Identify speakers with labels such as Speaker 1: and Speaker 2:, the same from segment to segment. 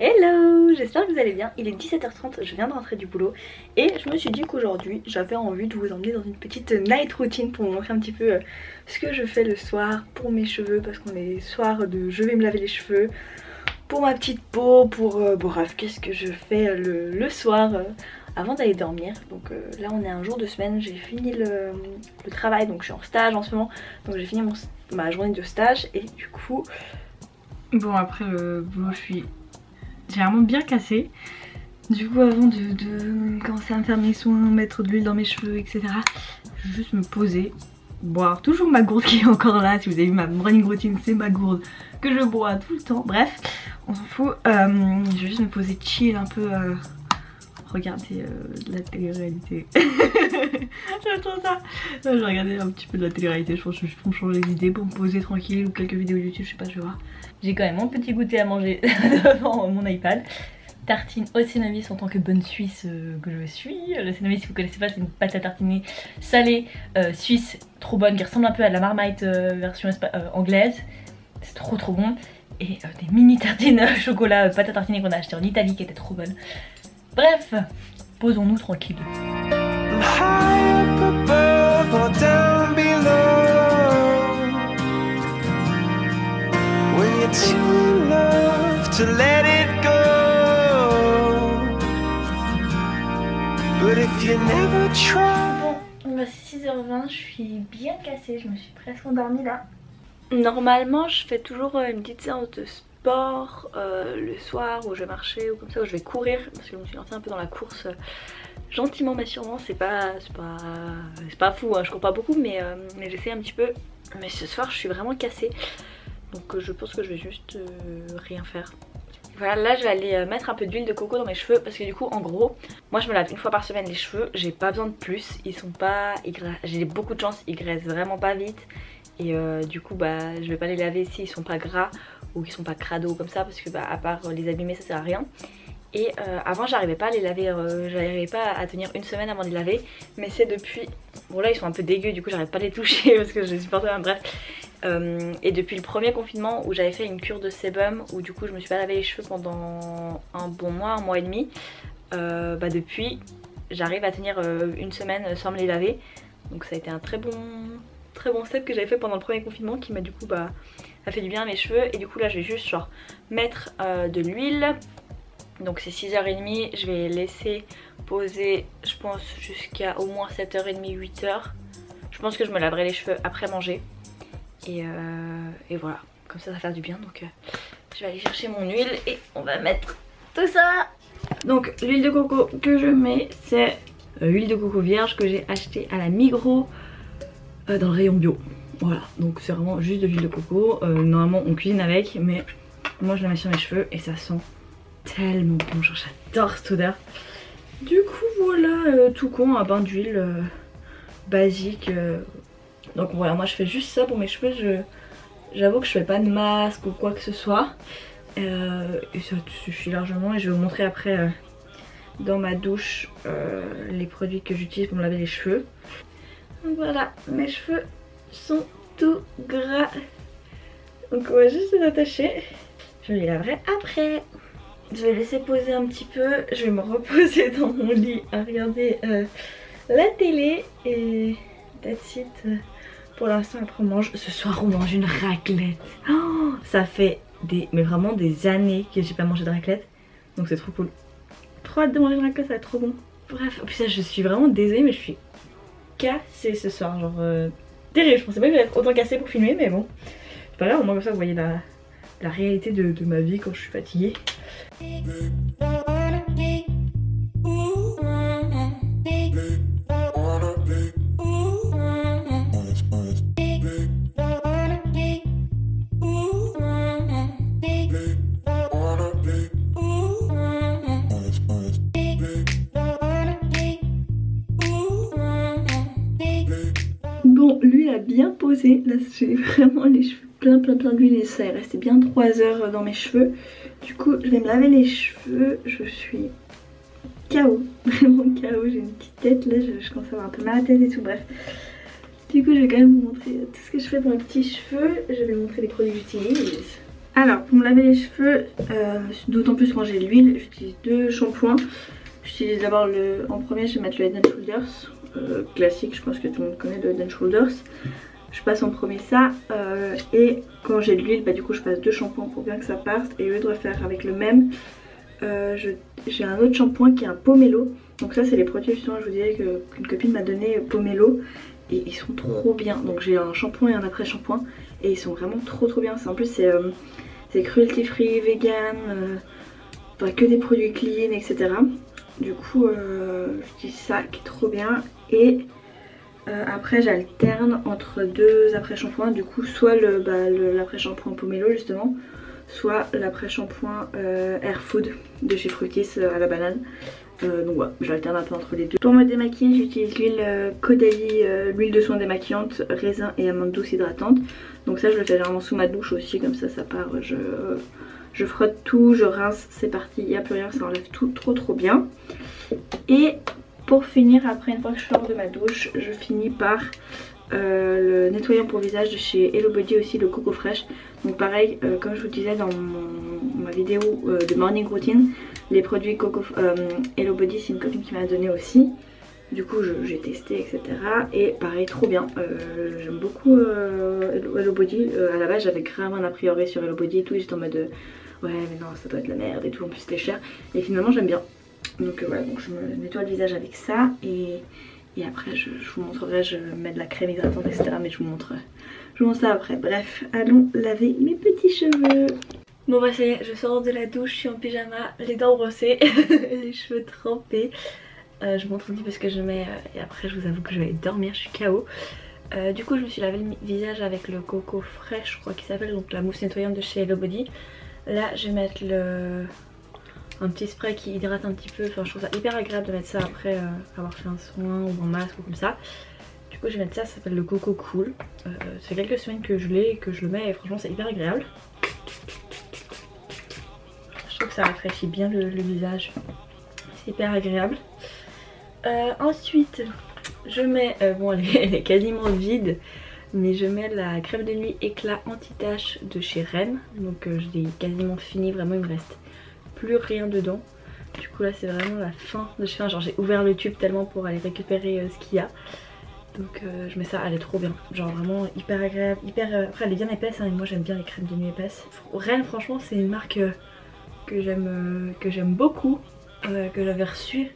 Speaker 1: Hello, j'espère que vous allez bien. Il est 17h30, je viens de rentrer du boulot et je me suis dit qu'aujourd'hui j'avais envie de vous emmener dans une petite night routine pour vous montrer un petit peu ce que je fais le soir pour mes cheveux, parce qu'on est soir de je vais me laver les cheveux, pour ma petite peau, pour bref, qu'est-ce que je fais le soir avant d'aller dormir. Donc là on est un jour de semaine, j'ai fini le travail, donc je suis en stage en ce moment, donc j'ai fini ma journée de stage et du coup bon, après le boulot je suis généralement bien cassée. Du coup avant de commencer à me faire mes soins, mettre de l'huile dans mes cheveux etc, je vais juste me poser, boire toujours ma gourde qui est encore là. Si vous avez vu ma morning routine, c'est ma gourde que je bois tout le temps. Bref, on s'en fout. Je vais juste me poser chill un peu, regarder de la télé-réalité. J'adore ça. Je vais regarder un petit peu de la télé-réalité, je pense que je vais me changer les idées pour me poser tranquille, ou quelques vidéos YouTube, je sais pas, je vais voir. J'ai quand même mon petit goûter à manger devant mon iPad. Tartine au cénovis en tant que bonne Suisse que je suis. Le cénovis, si vous connaissez pas, c'est une pâte à tartiner salée suisse, trop bonne, qui ressemble un peu à de la Marmite version anglaise. C'est trop bon. Et des mini tartines chocolat pâte à tartiner qu'on a acheté en Italie qui étaient trop bonnes. Bref, posons-nous tranquille. Bon, voici 6h20, je suis bien cassée, je me suis presque endormie là. Normalement je fais toujours une petite séance de sport le soir où je vais marcher ou comme ça, où je vais courir, parce que je me suis lancée un peu dans la course gentiment mais sûrement. C'est pas fou, hein, je cours pas beaucoup mais j'essaie un petit peu. Mais ce soir je suis vraiment cassée, donc je pense que je vais juste rien faire. Voilà, là je vais aller mettre un peu d'huile de coco dans mes cheveux, parce que du coup en gros moi je me lave une fois par semaine les cheveux, j'ai pas besoin de plus, ils sont pas, j'ai beaucoup de chance, ils graissent vraiment pas vite. Et du coup bah je vais pas les laver s'ils sont pas gras ou qu'ils sont pas crado comme ça, parce que bah à part les abîmer ça sert à rien. Et avant j'arrivais pas à les laver, j'arrivais pas à tenir une semaine avant de les laver. Mais c'est depuis, bon là ils sont un peu dégueux du coup j'arrive pas à les toucher parce que je supporte pas, bref. Et depuis le premier confinement où j'avais fait une cure de sébum, où du coup je me suis pas lavé les cheveux pendant un bon mois, un mois et demi, bah depuis j'arrive à tenir une semaine sans me les laver. Donc ça a été un très bon step que j'avais fait pendant le premier confinement, qui m'a du coup bah a fait du bien à mes cheveux. Et du coup là je vais juste genre mettre de l'huile. Donc c'est 6h30, je vais laisser poser je pense jusqu'à au moins 7h30, 8h. Je pense que je me laverai les cheveux après manger. Et voilà, comme ça va faire du bien. Donc je vais aller chercher mon huile et on va mettre tout ça. Donc l'huile de coco que je mets, c'est l'huile de coco vierge que j'ai acheté à la Migros dans le rayon bio. Voilà, donc c'est vraiment juste de l'huile de coco. Normalement on cuisine avec, mais moi je la mets sur mes cheveux et ça sent tellement bon, genre j'adore cette odeur. Du coup voilà, tout con, un bain d'huile basique. Donc voilà, moi je fais juste ça pour mes cheveux. J'avoue que je fais pas de masque ou quoi que ce soit. Et ça suffit largement. Et je vais vous montrer après dans ma douche les produits que j'utilise pour me laver les cheveux. Donc voilà, mes cheveux sont tout gras. Donc on va juste les attacher. Je les laverai après. Je vais laisser poser un petit peu. Je vais me reposer dans mon lit à regarder la télé. Et that's it. Pour l'instant après on mange. Ce soir on mange une raclette. Oh, ça fait mais vraiment des années que j'ai pas mangé de raclette. Donc c'est trop cool. Trop hâte de manger une raclette, ça va être trop bon. Bref, oh putain, je suis vraiment désolée mais je suis cassée ce soir. Genre terrible, je pensais pas que j'allais être autant cassée pour filmer, mais bon. C'est pas grave, au moins comme ça vous voyez la réalité de ma vie quand je suis fatiguée. Bon, l'huile a bien posé, là j'ai vraiment les cheveux plein d'huile et ça est resté bien 3 heures dans mes cheveux. Du coup je vais me laver les cheveux, je suis KO, vraiment KO, j'ai une petite tête là, je commence à avoir un peu mal à la tête et tout, bref. Du coup je vais quand même vous montrer tout ce que je fais pour mes petits cheveux, je vais vous montrer les produits que j'utilise. Alors pour me laver les cheveux, d'autant plus quand j'ai l'huile, j'utilise 2 shampoings. J'utilise d'abord en premier, je vais mettre le Head & Shoulders, classique, je pense que tout le monde connaît le Head & Shoulders. Je passe en premier ça, et quand j'ai de l'huile, bah, du coup je passe 2 shampoings pour bien que ça parte. Et au lieu de refaire avec le même, j'ai un autre shampoing qui est un Pomelo. Donc ça c'est les produits justement, je vous disais qu'une copine m'a donné Pomelo. Et ils sont trop bien, donc j'ai un shampoing et un après shampoing. Et ils sont vraiment trop bien. En plus c'est cruelty free, vegan, que des produits clean, etc. Du coup j'utilise ça qui est trop bien. Et après j'alterne entre 2 après shampoings. Du coup soit l'après shampoing Pomelo justement, soit l'après shampoing Air Food de chez Fructis à la banane. Donc voilà, j'alterne un peu entre les deux. Pour me démaquiller, j'utilise l'huile Caudalie, l'huile de soin démaquillante, raisin et amande douce hydratante. Donc ça je le fais généralement sous ma douche aussi, comme ça part, je frotte tout, je rince, c'est parti, il n'y a plus rien, ça enlève tout trop bien. Et pour finir, après une fois que je sors de ma douche, je finis par le nettoyant pour visage de chez Hello Body aussi, le Coco Fresh. Donc pareil, comme je vous disais dans ma vidéo de morning routine, les produits Hello Body c'est une copine qui m'a donné aussi. Du coup j'ai testé, etc. Et pareil, trop bien. J'aime beaucoup Hello Body. À la base j'avais grave un a priori sur Hello Body et tout, j'étais en mode ouais mais non ça doit être la merde et tout, en plus c'était cher. Et finalement j'aime bien. Donc voilà, donc je me nettoie le visage avec ça. Et après je vous montrerai, je mets de la crème hydratante, etc. Mais je vous montre ça après. Bref, allons laver mes petits cheveux. Bon bah ça y est, je sors de la douche, je suis en pyjama, les dents brossées, les cheveux trempés. Je m'entredis parce que je mets... et après je vous avoue que je vais dormir, je suis KO. Du coup je me suis lavé le visage avec le Coco Fresh, je crois qu'il s'appelle, donc la mousse nettoyante de chez Hello Body. Là je vais mettre un petit spray qui hydrate un petit peu, enfin je trouve ça hyper agréable de mettre ça après avoir fait un soin ou un masque ou comme ça. Du coup je vais mettre ça, ça s'appelle le Coco Cool. Ça fait quelques semaines que je l'ai et que je le mets et franchement c'est hyper agréable. Je trouve que ça rafraîchit bien le visage, c'est hyper agréable. Ensuite je mets, bon elle est quasiment vide, mais je mets la crème de nuit éclat anti-tache de chez Rennes. Donc je l'ai quasiment fini, vraiment il me reste plus rien dedans. Du coup là c'est vraiment la fin de chez Rennes, genre j'ai ouvert le tube tellement pour aller récupérer ce qu'il y a. Donc je mets ça, elle est trop bien, genre vraiment hyper agréable, hyper... après elle est bien épaisse hein, et moi j'aime bien les crèmes de nuit épaisses. Rennes franchement c'est une marque que j'aime beaucoup, que j'avais reçue,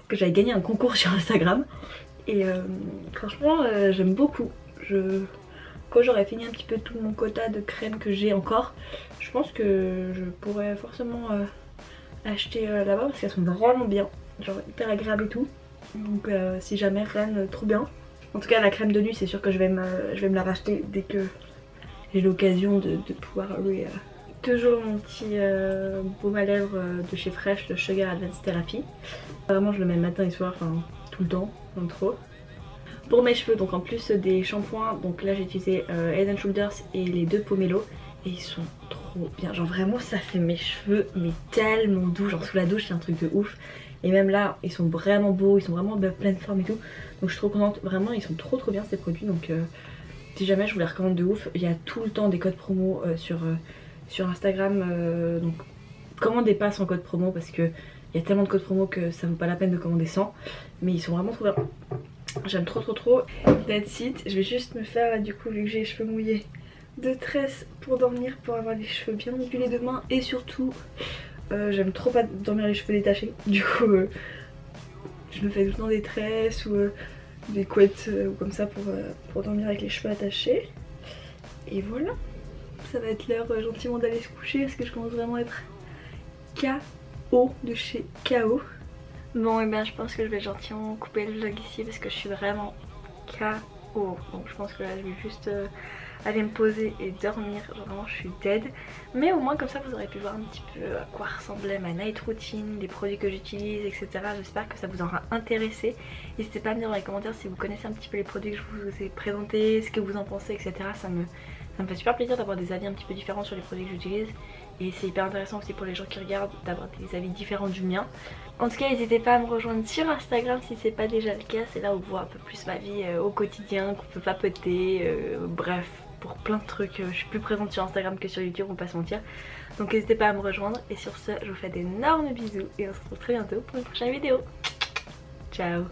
Speaker 1: que j'avais gagné un concours sur Instagram. Et franchement j'aime beaucoup. Quand j'aurai fini un petit peu tout mon quota de crème que j'ai encore, je pense que je pourrais forcément acheter là-bas parce qu'elles sont vraiment bien, genre hyper agréables et tout. Donc si jamais Rennes, trop bien. En tout cas la crème de nuit c'est sûr que je vais me la racheter dès que j'ai l'occasion de pouvoir louer. Toujours mon petit baume à lèvres de chez Fresh, le Sugar Advanced Therapy. Vraiment je le mets matin et soir, enfin tout le temps, non trop. Pour mes cheveux, donc en plus des shampoings, donc là j'ai utilisé Head & Shoulders et les 2 Pomelo. Et ils sont trop bien, genre vraiment ça fait mes cheveux mais tellement doux, genre sous la douche c'est un truc de ouf. Et même là ils sont vraiment beaux, ils sont vraiment de pleine forme et tout. Donc je suis trop contente, vraiment ils sont trop bien ces produits. Donc si jamais je vous les recommande de ouf, il y a tout le temps des codes promo sur Instagram. Donc commandez pas sans code promo parce que il y a tellement de codes promo que ça vaut pas la peine de commander sans. Mais ils sont vraiment trop bien. J'aime trop. That's it. Je vais juste me faire du coup, vu que j'ai les cheveux mouillés, de tresses pour dormir, pour avoir les cheveux bien ondulés demain. Et surtout j'aime trop pas dormir les cheveux détachés. Du coup je me fais tout le temps des tresses ou des couettes ou comme ça pour dormir avec les cheveux attachés. Et voilà, ça va être l'heure gentiment d'aller se coucher parce que je commence vraiment à être KO de chez KO. Bon et bien je pense que je vais gentiment couper le vlog ici parce que je suis vraiment KO. Donc je pense que là je vais juste aller me poser et dormir, genre vraiment je suis dead. Mais au moins comme ça vous aurez pu voir un petit peu à quoi ressemblait ma night routine, les produits que j'utilise, etc. J'espère que ça vous aura intéressé. N'hésitez pas à me dire dans les commentaires si vous connaissez un petit peu les produits que je vous ai présentés, ce que vous en pensez, etc. Ça me fait super plaisir d'avoir des avis un petit peu différents sur les produits que j'utilise. Et c'est hyper intéressant aussi pour les gens qui regardent d'avoir des avis différents du mien. En tout cas n'hésitez pas à me rejoindre sur Instagram si c'est pas déjà le cas. C'est là où on voit un peu plus ma vie au quotidien, qu'on peut papoter, bref. pour plein de trucs. Je suis plus présente sur Instagram que sur YouTube, on va pas se mentir. Donc n'hésitez pas à me rejoindre. Et sur ce, je vous fais d'énormes bisous et on se retrouve très bientôt pour une prochaine vidéo. Ciao.